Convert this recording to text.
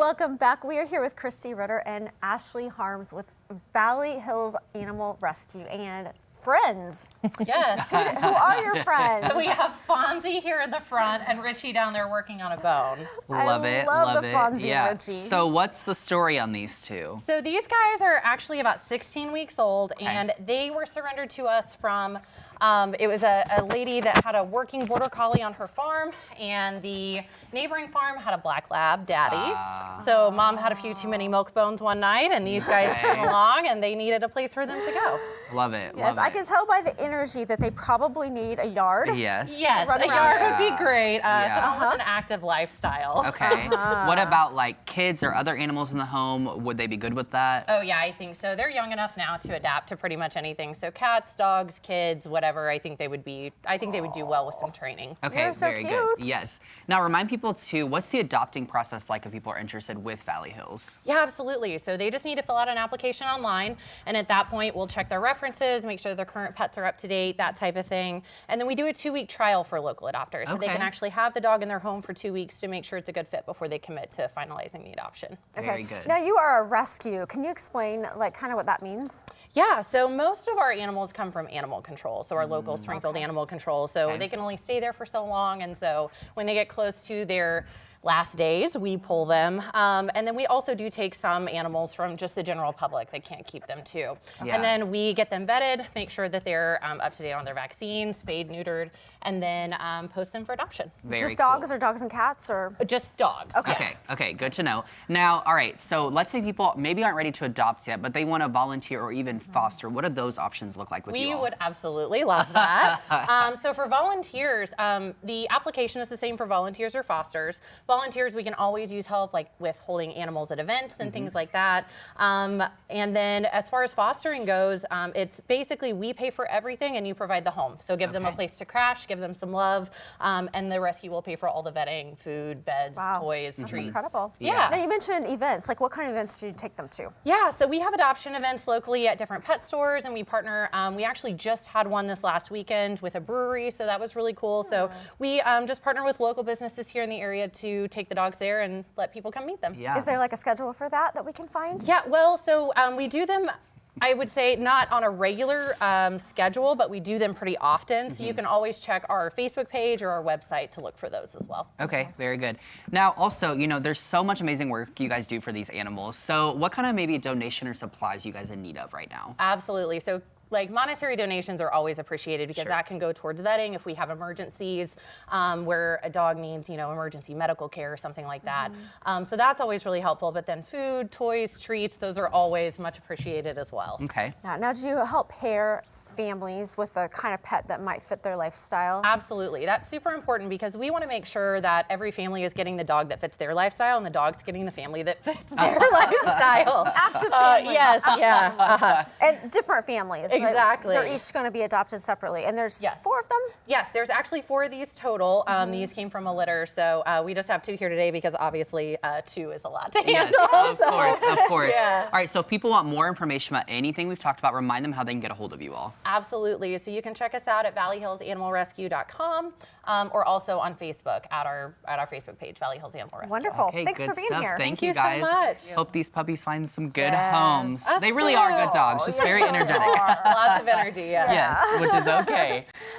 Welcome back. We are here with Christy Ritter and Ashley Harms with Valley Hills Animal Rescue and friends. Yes. Who are your friends? So we have Fonzie here in the front and Richie down there working on a bone. Love it. love Love the it. Fonzie Yeah. and Richie. So what's the story on these two? So these guys are actually about 16 weeks old, Okay. and they were surrendered to us from, it was a lady that had a working border collie on her farm, and the neighboring farm had a black lab daddy. So mom had a few too many milk bones one night, and these guys came along, and they needed a place for them to go. Love it. Yes, love I it. can tell by the energy that they probably need a yard. Yes. Yes, Run a around. yard Yeah. would be great. Yeah. Someone with an active lifestyle. Okay. What about like kids or other animals in the home? Would they be good with that? Oh yeah, I think so. They're young enough now to adapt to pretty much anything. So cats, dogs, kids, whatever. I think they would do well with some training. Okay, You're so very cute. good. Yes. Now remind people too, what's the adopting process like if people are interested with Valley Hills? Yeah, absolutely. So they just need to fill out an application online, and at that point we'll check their references, make sure their current pets are up to date, that type of thing. And then we do a 2-week trial for local adopters. So they Okay. can actually have the dog in their home for 2 weeks to make sure it's a good fit before they commit to finalizing the adoption. Very good. Now you are a rescue. Can you explain like kind of what that means? Yeah, so most of our animals come from animal control, so our local Springfield Animal Control. So Okay. they can only stay there for so long, and so when they get close to their last days, we pull them. And then we also do take some animals from just the general public that can't keep them too. Yeah. And then we get them vetted, make sure that they're up to date on their vaccines, spayed, neutered, and then post them for adoption. Very Just cool. dogs or dogs and cats or? Just dogs. Okay. yeah. Okay, good to know. Now, all right, so let's say people maybe aren't ready to adopt yet, but they want to volunteer or even foster. What do those options look like with you We all? would absolutely love that. So for volunteers, the application is the same for volunteers or fosters. Volunteers, we can always use help like with holding animals at events and things like that. And then as far as fostering goes, it's basically we pay for everything and you provide the home. So give them a Okay. place to crash, give them some love, and the rescue will pay for all the vetting, food, beds, Wow. toys, That's treats. incredible. Yeah. Now you mentioned events. Like what kind of events do you take them to? Yeah, so we have adoption events locally at different pet stores, and we partner. We actually just had one this last weekend with a brewery, so that was really cool. So we just partner with local businesses here in the area to take the dogs there and let people come meet them. Yeah. Is there like a schedule for that we can find? Yeah, well, so we do them, I would say not on a regular schedule, but we do them pretty often. So you can always check our Facebook page or our website to look for those as well. Okay, very good. Now, also, there's so much amazing work you guys do for these animals. So what kind of maybe donation or supplies you guys in need of right now? Absolutely. So like monetary donations are always appreciated because Sure. that can go towards vetting if we have emergencies where a dog needs, emergency medical care or something like that. So that's always really helpful. But then food, toys, treats, those are always much appreciated as well. Okay. Now do you help pair families with a kind of pet that might fit their lifestyle? Absolutely. That's super important because we want to make sure that every family is getting the dog that fits their lifestyle and the dog's getting the family that fits their lifestyle. Active families. Yes, yeah. And different families. right? Exactly. They're each going to be adopted separately. And there's Yes. 4 of them? Yes, there's actually 4 of these total. These came from a litter, so we just have 2 here today because obviously 2 is a lot to Yes, handle. of course. Yeah. All right, so if people want more information about anything we've talked about, remind them how they can get a hold of you all. Absolutely. So you can check us out at valleyhillsanimalrescue.com or also on Facebook at our Facebook page, Valley Hills Animal Rescue. Wonderful. Okay, Thanks good for being stuff. here. Thank you you so guys. much. Hope these puppies find some good Yes. homes. Us They really are good too. dogs, just very energetic. Lots of energy, yeah. Yes, which is okay.